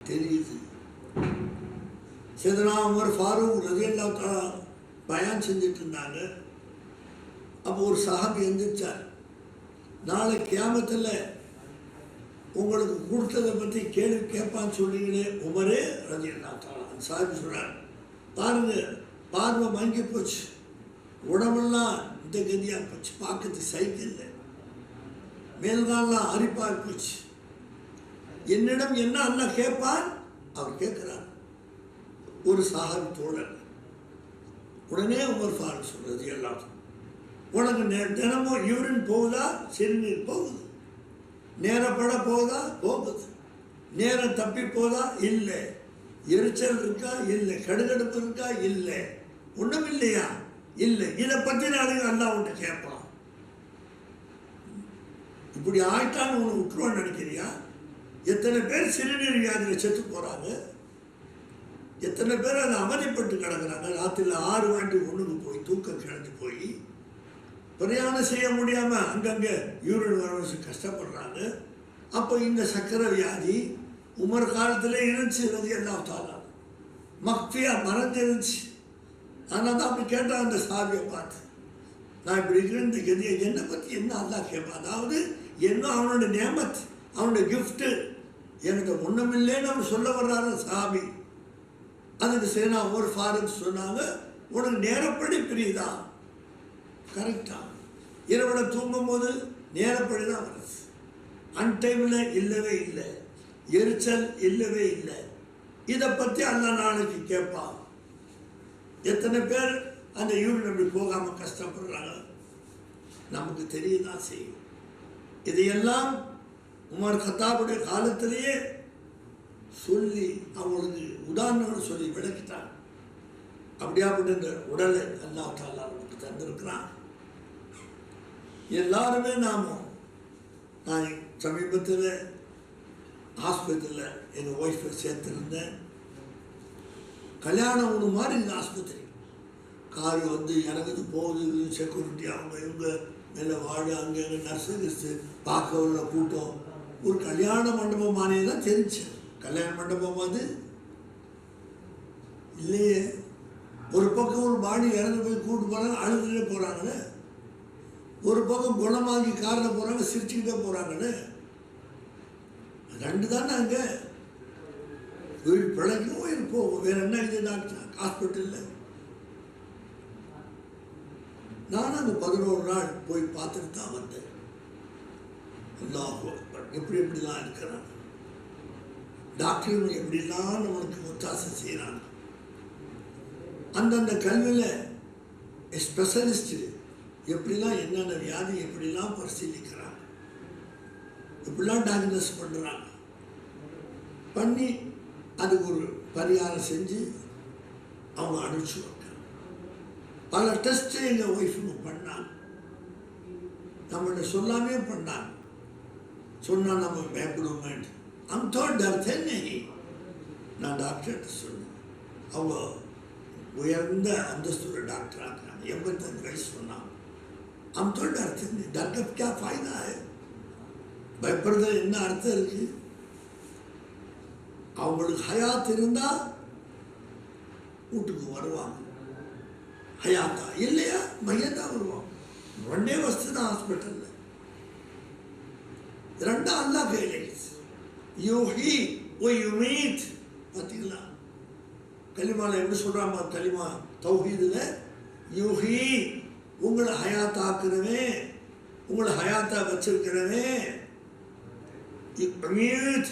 தெரியுது. சையதுனா உமர் ஃபாரூக் ரலியல்லாஹு தஆலா பயான் செஞ்சுட்டு இருந்தாங்க. அப்போ ஒரு சஹாபி எந்திரிச்சார். நாளை கியாமத்தில் உங்களுக்கு கொடுத்ததை பற்றி கேள்வி கேட்பான்னு சொல்லிங்களே உமரே ரலியல்லாஹு தஆலா. அந்த சஹாபி சொல்கிறார், பாருங்க பார்வை மங்கி போச்சு, உடம்பெல்லாம் இந்த கதியாக போச்சு, பார்க்கறதுக்கு சைக்கிள் மேல்காலெலாம் அரிப்பாக போச்சு. என்னிடம் என்ன அல்லாஹ் கேட்பான்? அவர் கேட்குறார். ஒரு சஹாபி தோழர் உடனே உமர் ஃபாரூக் சொல்றது எல்லாம், உனக்கு தினமும் யூரின் போகுதா? சிறுநீர் போகுது. நேரப்பட போகுதா? போகுது. நேரம் தப்பி போதா? இல்லை. எரிச்சல் இருக்கா? இல்லை. கடுகடுப்பு இருக்கா? இல்லை. ஒன்றும் இல்லையா? இல்லை. இதை பற்றி நாளைக்கு அல்லாஹ் உன்னை கேட்பான். இப்படி ஆயிட்டான்னு உன்னை விட்டுருவான்னு நினைக்கிறியா? எத்தனை பேர் சிறுநீர் வியாதியில் செத்து போகிறாங்க, எத்தனை பேர் அதை அவதிப்பட்டு கிடக்கிறாங்க. ராத்திரியில் 6 வாட்டி ஒன்றுக்கு போய் தூக்கம் கிடந்து போய் பிரயாணம் செய்ய முடியாமல் அங்கங்கே யூரின் வரவச்சு கஷ்டப்படுறாங்க. அப்போ இந்த சக்கரை வியாதி உமர் காலத்திலே இருந்துச்சு. ரலியல்லாஹு தஆலா மக்ஃபியாக மறைஞ்சிருந்துச்சு. ஆனால் தான் அப்படி கேட்டால் அந்த சாவியை பார்த்து, நான் இப்படி இருக்கிறேன், இந்த கதியை என்னை பற்றி என்ன அல்லாஹ் கேட்பான்? அதாவது என்ன அவனோட நேமத், அவனோட கிஃப்ட்டு எனக்கு ஒன்றுமில்லைன்னு அவன் சொல்ல வர்றாரு சாமி. அதுக்கு சையதுனா உமர் ஃபாரூக் சொன்னாங்க, உனக்கு நேரப்படி பிரியுதா? கரெக்டா? இரவில் தூங்கும் போது நேரப்படி தான் வருது. அன்டைமில் இல்லவே இல்லை. எரிச்சல் இல்லவே இல்லை. இதை பற்றி அல்லாஹ் நாளைக்கு கேட்பான். எத்தனை பேர் அந்த யூரின் அப்படி போகாமல் கஷ்டப்படுறாங்க, நமக்கு தெரியதான் செய்யும். இதையெல்லாம் உமர் கத்தாபுடைய காலத்திலேயே சொல்லி அவங்களுக்கு உதாரணங்கள் சொல்லி விளக்கிட்டாங்க. அப்படியாப்பட்ட இந்த உடலை அல்லாஹ் தஆலா நமக்கு தந்திருக்கிறான். எல்லாருமே நான் சமீபத்தில் ஆஸ்பத்திரியில் எங்கள் ஒய்ஃபை சேர்த்துருந்தேன். கல்யாணம் ஒன்று மாதிரி இந்த ஆஸ்பத்திரி. கார் இறங்குது போகுது, செக்யூரிட்டி அவங்க இவங்க மேலே வாழ, அங்கே எங்கே நர்ஸு பார்க்க உள்ள கூட்டம். ஒரு கல்யாண மண்டபம் மாதிரியே தான் தெரிஞ்சு. கல்யாண மண்டபம் அது இல்லையே. ஒரு பக்கம் ஒரு பாடி இறந்து போய் கூப்பிட்டு போகிறாங்க, அழுதுகிட்டே போகிறாங்கன்னு. ஒரு பக்கம் குணமாகி காரில் போகிறாங்க, சிரிச்சுக்கிட்டே போகிறாங்கன்னு. ரெண்டு தானே அங்கே. உயிர் பிழைக்கும், உயிர் போகும். வேறு என்ன இது டாக்டர் ஹாஸ்பிட்டலில்? நானும் அங்கே 11 நாள் போய் பார்த்துட்டு தான் வந்தேன். அல்லாஹ் எப்படி எப்படிலாம் இருக்கிறாங்க டாக்டர்கள், எப்படிலாம் நம்மளுக்கு ஒத்தாசை செய்கிறாங்க. அந்தந்த கல்வியில் ஸ்பெஷலிஸ்ட்டு எப்படிலாம் என்னென்ன வியாதி எப்படிலாம் பரிசீலிக்கிறாங்க, எப்படிலாம் டயக்னோஸ் பண்ணுறாங்க. பண்ணி அதுக்கு ஒரு பரிகாரம் செஞ்சு அவங்க அனுப்பிச்சுவாங்க. பல டெஸ்ட்டு எங்கள் ஒய்ஃபுங்க பண்ணாங்க, நம்மகிட்ட சொல்லாமே பண்ணாங்க. சொன்னால் நம்ம பயப்படுவோம். அந்த டர்த்தே நெய். நான் டாக்டர்கிட்ட சொன்னேன். அவங்க உயர்ந்த அந்தஸ்துள்ள டாக்டராக இருக்கிறாங்க. 85 வயசு சொன்னாங்க. அந்த டர்த்தே நெய். டாக்டர் क्या फायदा है? பயப்படுறதுல என்ன அர்த்தம் இருக்குது? அவங்களுக்கு ஹயாத் இருந்தால் வீட்டுக்கு வருவாங்க. ஹயாத்தா இல்லையா மையத்தான் வருவாங்க. 2 வஸ்து தான் ஹாஸ்பிட்டலில். ரெண்டாம் அல்லாஹ் கையில் யூஹி ஒ யுமீத். பார்த்தீங்களா கலிமாவில் எப்படி சொல்கிறாங்க? கலிமா தௌஹீதில் யூஹி உங்களை ஹயாத்தாக்குறவன், உங்களை ஹயாத்தா வச்சிருக்கிறவன். யுமீத்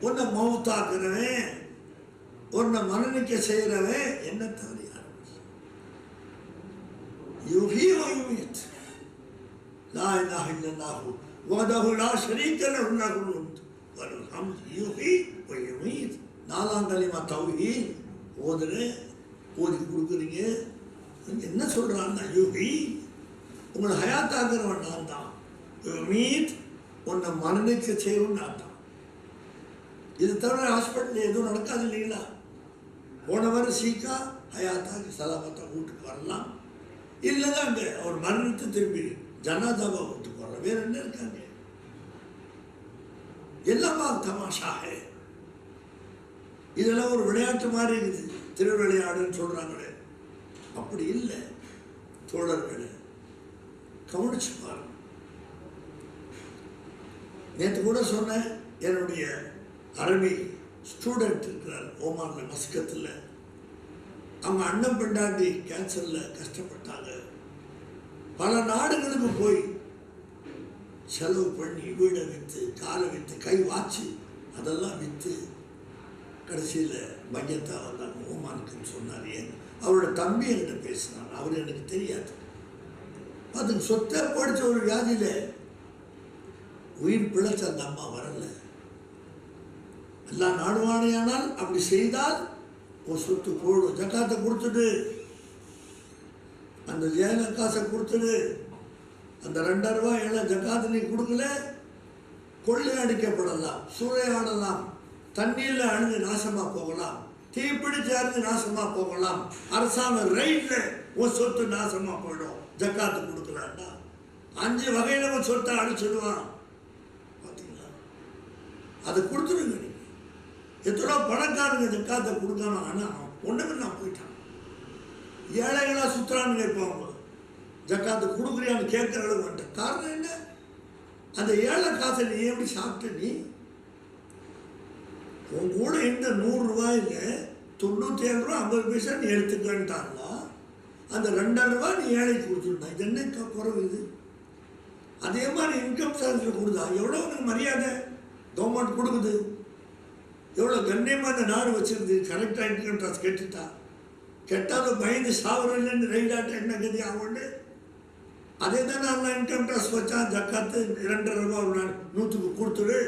உன்னை மௌத்தாக்குறவன், உன்னை மனநிக்க செய்கிறவன். என்ன தவறு? யூஹி வ யுமீத். லா இலாஹ இல்லல்லாஹு வஹ்தஹு லா ஷரீக லஹு லஹுல் முல்க் வல் ஹம்து யூஹி வ யுமீத். 4ஆம் கலிமா தௌஹீத் ஓதி கொடுக்குறீங்க. என்ன சொல்கிறான்னா யூஹி உங்களை ஹயாத்தாக்குறவன் நான் தான். யுமீத் உன்னை மனநிக்க செய்யவும் நான் தான். இது தவிர ஹாஸ்பிட்டலில் எதுவும் நடக்காது இல்லைங்களா? போனவர் சீக்கா ஹயாத்தாக்கு சலாமத்தாக வீட்டுக்கு வரலாம். இல்லைங்க அங்கே அவர் மரணத்தை திரும்பி ஜனாதாவை வீட்டுக்கு வரலாம். வேறு என்ன இருக்காங்க? எல்லாமா தமாஷா. இதெல்லாம் ஒரு விளையாட்டு மாதிரி இருக்குது, திருவிளையாடுன்னு சொல்கிறாங்களே. அப்படி இல்லை தோழர்களே, கவனிச்சு பாருங்க. நேற்று கூட சொன்னேன், என்னுடைய அரபி ஸ்டூடெண்ட் இருக்கிறார் ஓமானில் மஸ்கத்தில். அவங்க அண்ணன் பெண்டாட்டி கேன்சரில் கஷ்டப்பட்டாங்க. பல நாடுகளுக்கு போய் செலவு பண்ணி வீடை விற்று, காலை விற்று, கை வாட்சி அதெல்லாம் விற்று கடைசியில் மையத்தான் வந்தாங்க ஓமானுக்குன்னு சொன்னார். ஏன் அவரோட தம்பி என்கிட்ட பேசினார், அவர் எனக்கு தெரியாது. அதுக்கு சொத்தை படித்த ஒரு வியாதியில் உயிர் பிழைச்ச அந்த அம்மா வரல. எல்லாம் நாடுவானையானால் அப்படி செய்தால் ஒரு சொத்து போடும். ஜக்காத்தை கொடுத்துட்டு, அந்த ஜேன காசை கொடுத்துடு. அந்த 2000 ரூபாய் எல்லாம் ஜக்காத்து நீ கொடுக்கல, கொள்ளை அடிக்கப்படலாம், சூறையாடலாம், தண்ணீரில் அழிஞ்சு நாசமாக போகலாம், தீப்பிடிச்சு அழிஞ்சு நாசமாக போகலாம், அரசாங்க ரைட்டில் ஒரு சொத்து நாசமாக போயிடும். ஜக்காத்து கொடுக்கலான்னா 5 வகையில் ஒரு சொத்தை அழிச்சிடுவான். பார்த்தீங்களா? அதை கொடுத்துடுங்க. நீங்கள் எத்தனோ பணக்காரங்க ஜக்காத்தை கொடுக்காம, ஆனால் ஒன்றுமில்லாம் போயிட்டான். ஏழைகளாக சுற்றுறான்னு கேட்பாங்க, ஜக்காத்து கொடுக்குறியான்னு கேட்குற அளவு வந்துட்ட. காரணம் என்ன? அந்த ஏழை காசை நீ எப்படி சாப்பிட்ட? நீ உன் கூட இந்த 100 ரூபாயில் 97 ரூபா 50 பைசா நீ எடுத்துக்கிட்டாங்களா? அந்த 2000 ரூபாய் நீ ஏழைக்கு கொடுத்துருந்தா. இது என்ன குறவு இது? அதே மாதிரி இன்கம் டேக்ஸில் கொடுத்தா எவ்வளோ உனக்கு மரியாதை கவர்மெண்ட் கொடுக்குது, எவ்வளோ கண்ணியமாக அந்த நாடு வச்சுருது. கரெக்டாக இன்கம் டேக்ஸ் கெட்டுட்டா, கெட்டாலும் பயந்து சாவரில்லைன்னு ரைடாட்ட என்ன கதி ஆகும்னு. அதே தான் நான் இன்கம் டேக்ஸ் வச்சா, ஜக்காத்து 2000 ரூபா ஒரு நாள் 100க்கு கொடுத்துடு.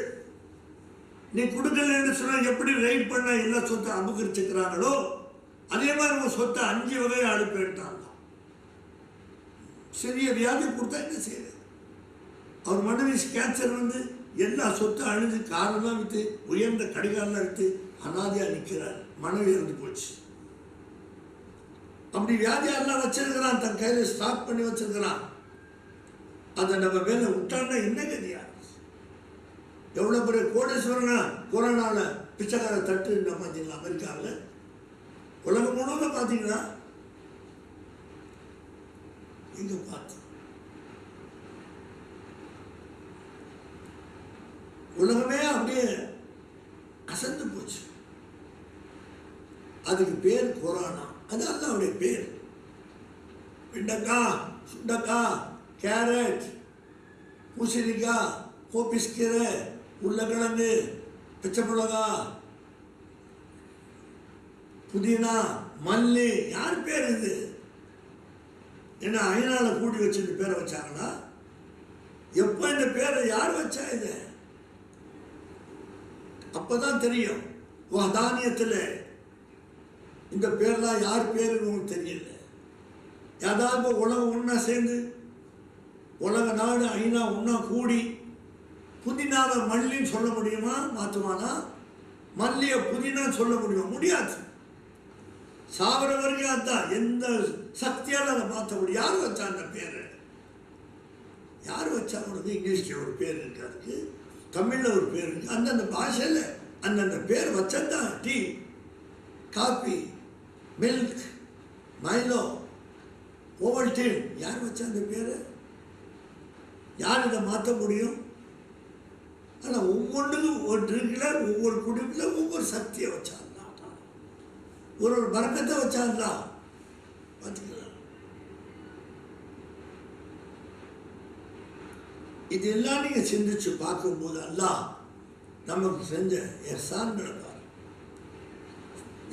நீ கொடுக்கலன்னு சொன்னால் எப்படி ரைட் பண்ண எல்லா சொத்தை அபகரிச்சுக்கிறாங்களோ அதே மாதிரி உங்கள் சொத்தை 5 வகையை அனுப்பிட்டாங்க. சிறிய வியாதி கொடுத்தா என்ன செய்யுது? அவர் மனைவி கேன்சர் வந்து எல்லா சொத்தை அழிஞ்சு, காரெல்லாம் விற்று, உயர்ந்த கடிகாரெல்லாம் விற்று அனாதையாக நிற்கிறார். மனைவி இறந்து போச்சு. அப்படி வியாதியெல்லாம் வச்சிருக்கிறான், தன் கையில் ஸ்டாக் பண்ணி வச்சிருக்கிறான். அதை நம்ம மேலே விட்டான்னா என்ன கதியா? எவ்வளோ பெரிய கோடீஸ்வரனா கொரோனாவில் பிச்சைக்கார தட்டு பார்த்தீங்களா? அமெரிக்காவில் உலகம் முழுவதும் பார்த்தீங்கன்னா இங்கே பார்த்தோம். உலகமே அப்படியே அசந்து போச்சு. அதுக்கு பேர் கொரோனா. அது அல்லாவுடைய பேர். வெண்டைக்காய், சுண்டைக்காய், கேரட், பூசணிக்காய், கோபிஸ்கீரை, உருளைக்கிழங்கு, பச்சை மிளகா, புதினா, மல்லி. யார் பேர் இது? என்ன ஐநாள கூட்டி வச்சு இந்த பேரை வச்சாங்களா? எப்போ இந்த பேரை யார் வச்சா? இது அப்பதான் தெரியும். தானியத்தில் இந்த பேர்லாம் யார் பேருன்னு உங்களுக்கு தெரியல. ஏதாவது உலகம் ஒன்றா சேர்ந்து, உலக நாடு ஐநா ஒன்றா கூடி புதினாவை மல்லின்னு சொல்ல முடியுமா? மாற்றுவானா? மல்லியை புதினான்னு சொல்ல முடியுமா? முடியாது. சாவர வரைக்கும் அதுதான். எந்த சக்தியால் அதை மாற்ற முடியும்? யார் வச்சா அந்த பேரை? யார் வச்சா? உனக்கு இங்கிலீஷில் ஒரு பேர் இருக்கு, அதுக்கு தமிழில் ஒரு பேர் இருக்கு. அந்தந்த பாஷையில் அந்தந்த பேர் வச்சதான். Tea, coffee, milk, Milo, Ovaltine. யார் வச்சா அந்த பேரை? யார் இதை மாற்ற முடியும்? ஆனால் ஒவ்வொன்றுக்கும் ஒரு ட்ரிங்கில், ஒவ்வொரு குடிப்பில் ஒவ்வொரு சக்தியை வச்சாங்க, ஒரு பறக்கத்தை வச்சாங்களா? பார்த்துக்கலாம். இதெல்லாம் நீங்கள் சிந்திச்சு பார்க்கும்போது அல்லாஹ் நமக்கு செஞ்ச எஹ்சான்களை பாரு.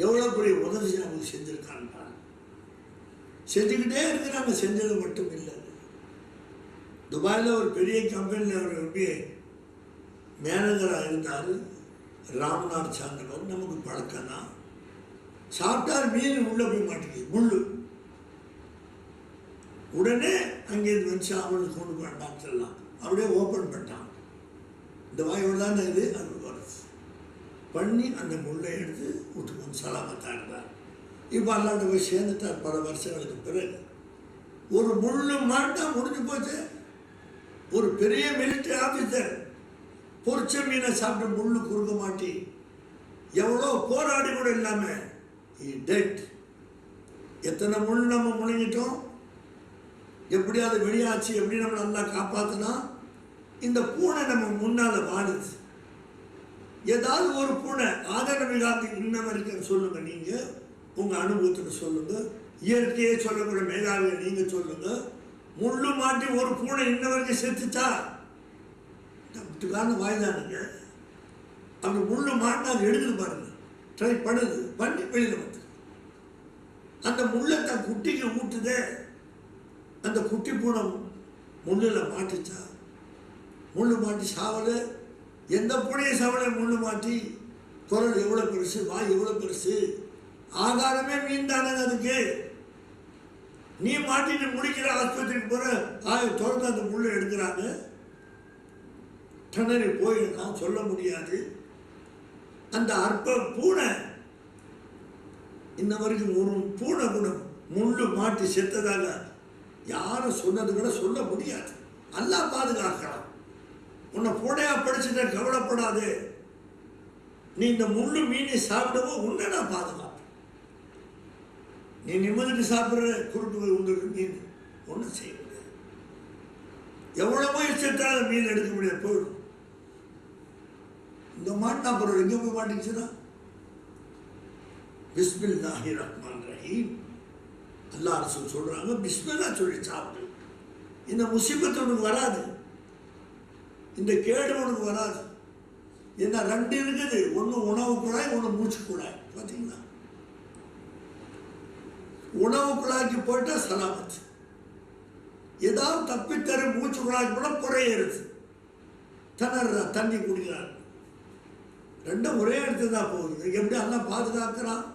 எவ்வளோ பெரிய உதவி நமக்கு செஞ்சுருக்கான்னு பாரு. செஞ்சுக்கிட்டே இருக்கிறாங்க. செஞ்சது மட்டும் இல்லை. துபாயில் ஒரு பெரிய கம்பெனியில் அவர் எப்படி மேனேஜராக இருந்தார், ராம்நாத் சார்ந்தவர். நமக்கு பழக்கம் தான். சாப்பிட்டார், மீன் உள்ளே போய் மாட்டேங்குது, முள்ளு. உடனே அங்கேருந்து வந்து அவனுக்கு கொண்டு போன டாக்டர்லாம் அப்படியே ஓப்பன் பண்ணிட்டான். இந்த வாயோடு தான் இது அது வருது பண்ணி அந்த முள்ளை எடுத்து விட்டுக்கொண்டு சலாமத்தான் இருந்தார். இப்போ அல்லாட்ட போய் சேர்ந்துட்டார். பல வருஷங்களுக்கு பிறகு ஒரு முள்ளு மாட்டா முடிஞ்சு போச்சு. ஒரு பெரிய மிலிட்டரி ஆஃபீஸர் பொரிச்ச மீனை சாப்பிட்டு முள்ளு குறுக்க மாட்டி எவ்வளோ போராடி கூட இல்லாமல் டெட். எத்தனை முள் நம்ம முழுங்கிட்டோம், எப்படியாவது வெளியாச்சு, எப்படி நம்ம நல்லா காப்பாற்றினா. இந்த பூனை நம்ம முன்னால் வாடுது. ஏதாவது ஒரு பூனை ஆதரவில்லாத இன்ன வரைக்கும் சொல்லுங்க, நீங்கள் உங்கள் அனுபவத்தில் சொல்லுங்க, இயற்கையே சொல்லக்கூடிய மேலாவியை நீங்கள் சொல்லுங்க. முள்ளு மாட்டி ஒரு பூனை இன்ன வரைக்கும் செத்துச்சா? காரணம் வாய்தானுங்க. அப்படி முள்ளு மாட்டினா அது எடுக்குது பாருங்க, ட்ரை பண்ணுது, பண்ணி வெளியில் வந்து அந்த முள்ளை தன் குட்டிக்கு ஊட்டுதே. அந்த குட்டி பூனை முள்ளில் மாட்டுச்சா? முள்ளு மாட்டி சாவலை. எந்த பூனையும் சாவலை முள்ளு மாட்டி. குரல் எவ்வளோ பெருசு, வாய் எவ்வளோ பெருசு, ஆகாரமே மீன் தானே அதுக்கு. நீ மாட்டிட்டு முடிக்கிற ஆஸ்பத்திரிக்கு போகிற தொடர்ந்து அந்த முள்ளை எடுக்கிறாங்க. திணறி போயிடலாம், சொல்ல முடியாது. அந்த அற்ப பூனை இன்ன வரைக்கும் ஒரு பூனை கூட முள்ளு மாட்டி செத்ததாக யாரும் சொன்னது கூட சொல்ல முடியாது. அல்லாஹ் பாதுகாக்கலாம். உன்னை பூனையா படிச்சுட்ட கவலைப்படாது. நீ இந்த முள்ளு மீனை சாப்பிடவும் உன்னை நான் பாதுகாப்பேன். நீ நிம்மதிக்கு சாப்பிட்ற குருட்டு உங்களுக்கு மீன் ஒன்றும் செய்ய முடியாது. எவ்வளோ முயற்சித்தாலும் மீன் எடுக்க முடியாது, போயிடும். இந்த மாட்டினா அப்புறம் எங்கே போய் மாட்டிச்சுன்னா பிஸ்மில்லாஹி ரஹ்மான் ரஹீம் அல்லாஹ் ரசூல் சொல்கிறாங்க, பிஸ்மில்லா சொல்லி சாப்பிடு. இந்த முசீபத்து உனக்கு வராது, இந்த கேடு உனக்கு வராது. என்ன ரெண்டு இருக்குது, ஒன்று உணவு குழாய், ஒன்று மூச்சு குழாய். பார்த்தீங்களா, உணவு குழாய்க்கு போயிட்டா சலாமத்து. ஏதாவது தப்பித்தரு மூச்சு குழாய்க்கு கூட புறையேறுது, திணற தண்ணி குடிக்கிறார். ரெண்டும் ஒரே இடத்துல தான் போகுது. எப்படி எல்லாம் பாதுகாக்கிறான்.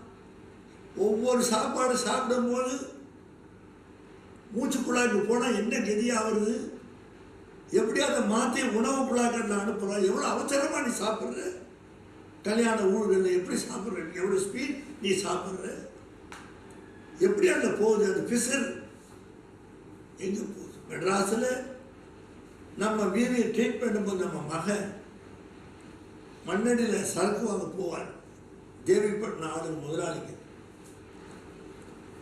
ஒவ்வொரு சாப்பாடு சாப்பிடும்போது மூச்சு குழாய்க்கு போனால் என்ன கதியாக வருது, எப்படி அதை மாற்றி உணவு குழாய்க்கு அனுப்புகிறான். எவ்வளோ அவசரமாக நீ சாப்பிட்ற. கல்யாண ஊழலில் எப்படி சாப்பிட்ற, எவ்வளோ ஸ்பீட் நீ சாப்பிட்ற, எப்படி அந்த போகுது. அந்த பிசர் எங்கே போகுது. மெட்ராஸில் நம்ம வீதியை ட்ரீட் பண்ணும்போது நம்ம மகன் மண்ணடியில் சரக்கு வாங்க போவார். தேவிப்பட்டினம் ஆளுங்க முதலாளிங்க.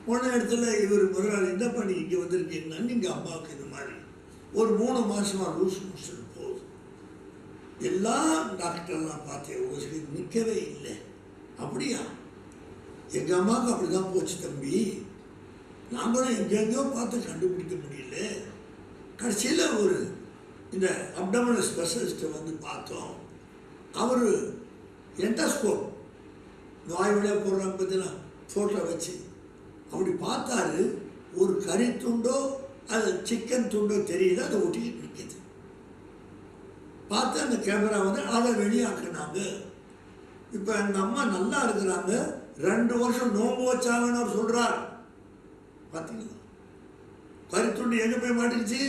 போன இடத்துல இவர் முதலாளி என்ன பண்ணி இங்கே வந்திருக்கீங்கன்னா, நீங்கள் அம்மாவுக்கு இது மாதிரி ஒரு 3 மாதமாக லூஸ் மோஷன் போகுது. எல்லா டாக்டர்லாம் பார்த்தேன், ஒரு நிற்கவே இல்லை. அப்படியா, எங்கள் அம்மாவுக்கு அப்படி தான் போச்சு தம்பி. நாங்களும் எங்கெங்கேயோ பார்த்து கண்டுபிடிக்க முடியல. கடைசியில் ஒரு இந்த அப்டமினல் ஸ்பெஷலிஸ்ட்டை வந்து பார்த்தோம். அவர் என்டாஸ்கோப் வாய் வழியாக போடுறாங்க பார்த்தீங்கன்னா, ஃபோட்டோ வச்சு அப்படி பார்த்தாரு. ஒரு கறி துண்டோ அது சிக்கன் துண்டோ தெரியல, அதை ஒட்டிக்கிட்டு நிற்கிது. பார்த்து அந்த கேமரா வந்து அதை வெளியாக்குனாங்க. இப்போ எங்கள் அம்மா நல்லா இருக்கிறாங்க. 2 வருஷம் நோம்பு வச்சாங்கன்னு அவர் சொல்கிறார். பார்த்தீங்களா, கறித்துண்டு எங்கே போய் மாட்டிக்கிச்சு,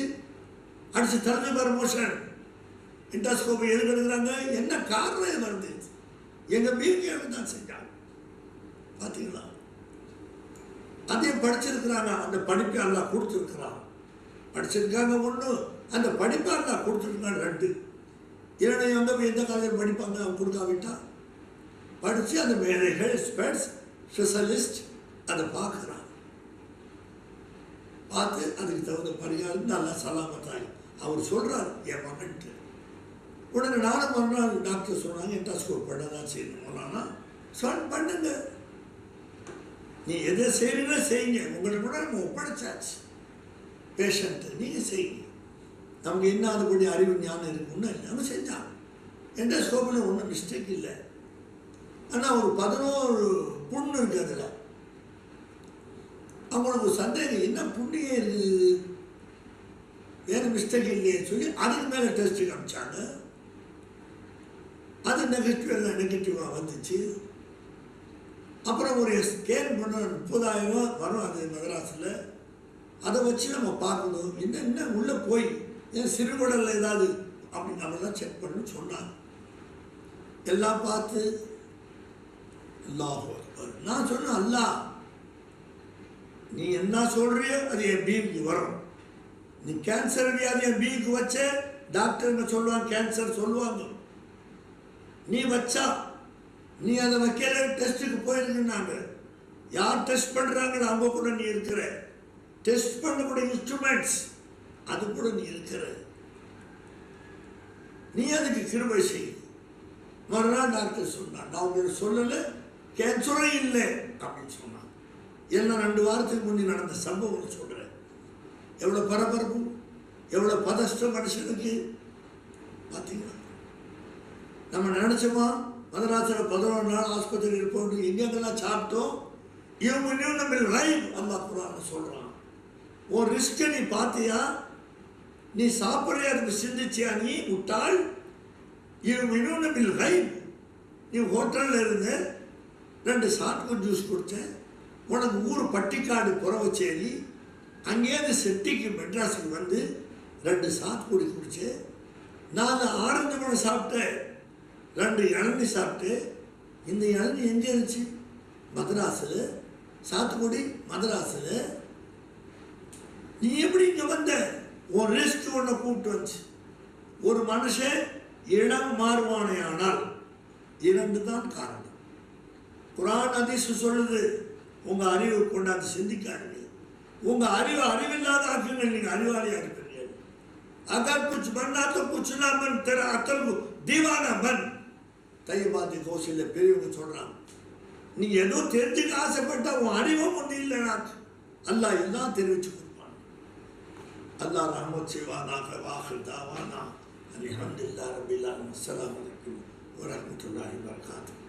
அடிச்சு திறந்து பாரு மோஷன். இன்டாஸ்கோப்பை எதுக்கு எடுக்கிறாங்க, என்ன காரணம் இது வருது, எங்கள் பிபிஎம் தான் செஞ்சாங்க. பார்த்தீங்களா, அதையும் படிச்சிருக்கிறாங்க. அந்த படிப்பை எல்லாம் கொடுத்துருக்குறாங்க. படிச்சிருக்காங்க ஒன்று, அந்த படிப்பை எல்லாம் கொடுத்துருக்காங்க 2. இரண்டு எங்கே போய் எந்த காலேஜில் படிப்பாங்க, அவங்க கொடுக்காவிட்டா படித்து அந்த மேதைகள் ஸ்பெஷலிஸ்ட் அதை பார்க்குறாங்க. பார்த்து அதுக்கு தகுந்த பரிகாரம் நல்லா சலாமத்தாய் அவர் சொல்கிறார் என் மகன்ட்டு. உடனே நானும் மறுநாள் டாக்டர் சொன்னாங்க, என்டாஸ்கோப் பண்ண தான் செய்யணும்னா பண்ணுங்க, நீ எதை செய்யணும்னா செய்யுங்க. உங்களுக்கு கூட நம்ம ஒப்படைச்சாச்சு பேஷண்ட்டு, நீங்கள் செய்யுங்க. நமக்கு என்ன அதுபடி அறிவு ஞானம் இருக்குன்னு இல்லை, நம்ம செஞ்சாங்க. என்டாஸ்கோப்பில் ஒன்றும் மிஸ்டேக் இல்லை. ஆனால் ஒரு 11 புண்ணு இருக்குது. அதில் அவங்களுக்கு சந்தேகம், என்ன புண்ணியே இருக்குது, வேறு மிஸ்டேக் இல்லைன்னு சொல்லி அதுக்கு மேலே டெஸ்ட்டு காமிச்சாங்க. அது நெகட்டிவாக வந்துச்சு. அப்புறம் ஒரு ஸ்கேன் பண்ண 30,000 வரும் அது மெட்ராஸில். அதை வச்சு நம்ம பார்க்கணும், என்ன உள்ளே போய் ஏன் சிறுகுடலில் ஏதாவது அப்படி நம்ம தான் செக் பண்ணு சொன்னாங்க. எல்லாம் பார்த்து அல்லாஹ் நான் சொன்னேன், அல்லாஹ் நீ என்ன சொல்கிறியோ அது என் பீவிக்கு வரும். நீ கேன்சர் வியாதி என் பீவிக்கு வச்ச டாக்டருங்க சொல்லுவாங்க, கேன்சர் சொல்லுவாங்க. நீ வச்சா நீ அதை வைக்கல, டெஸ்ட்டுக்கு போயிருக்குன்னாங்க. யார் டெஸ்ட் பண்ணுறாங்களோ அவங்க கூட நீ இருக்கிற. டெஸ்ட் பண்ணக்கூடிய இன்ஸ்ட்ருமெண்ட்ஸ் அது கூட நீ இருக்கிற. நீ அதுக்கு கிருபை செய். மறுநாள் டாக்டர் சொன்னான், நான் உங்களுக்கு சொல்லலை, கேன்சரே இல்லை அப்படின்னு சொன்னான். எல்லாம் 2 வாரத்துக்கு முன்னே நடந்த சம்பவம் சொல்கிறேன். எவ்வளோ பரபரப்பு, எவ்வளோ பதஷ்டம் மனுஷனுக்கு பார்த்தீங்களா? நம்ம நினச்சோமா மதராசில் 11 நாள் ஆஸ்பத்திரி இருப்போம், எங்கெங்கெல்லாம் சாப்பிட்டோம். இவங்க இன்னும் நம்ம லைவ் அல்லாஹ் குர்ஆன்ல சொல்கிறான். உன் ரிஸ்கை நீ பார்த்தியா? நீ சாப்பிட்றியா? அதுக்கு சிந்திச்சியா? நீ முட்டாள். இவங்க இன்னும் நம்ம லைவ். நீ ஹோட்டலில் இருந்த 2 சாத்துக்குடி ஜூஸ் குடித்தேன். உனக்கு ஊர் பட்டிக்காடு புறவச்சேரி, அங்கேருந்து செட்டிக்கு மெட்ராஸுக்கு வந்து 2 சாத்துக்குடி குடித்தேன். 4 ஆரஞ்சு பழம் சாப்பிட்டேன், 2 இளநீ சாப்பிட்டேன். இந்த இளநீ எங்கே இருந்துச்சு? மதராஸில். சாத்துக்குடி மதராஸில். நீ எப்படி இங்கே வந்த? உன் ரிஸ்க் உன்னை கூப்பிட்டு வந்துச்சு. ஒரு மனுஷன் இடம் மாறுவானே ஆனால் 2 தான் காரணம். குர்ஆன் ஹதீஸ் சொல்லுது, உங்கள் அறிவை கொண்டாந்து சிந்திக்காதீங்க. உங்கள் அறிவில்லாத ஆக்குங்க. நீங்கள் அறிவாளியாக இருப்பீங்க. அகர் குச் பன்னா தோ குச் நா பன், தெரா அக்கல் தீவானா பன். தையபாதி கௌசல்ய பெரியவங்க சொல்கிறாங்க, நீ ஏதோ தெரிஞ்சுக்க ஆசைப்பட்டா உன் அறிவும் ஒன்றும் இல்லைனா அல்லாஹ் எல்லாம் தெரிவிச்சு கொடுப்பான். அல்லாஹ் ரஹ்மத் செய்வானாக. வாஹிர் தாவானா அல்ஹம்துலில்லாஹி ரப்பில் ஆலமீன். அஸ்ஸலாமு அலைக்கும் வரஹ்மத்துல்லாஹி வபரகாத்துஹு.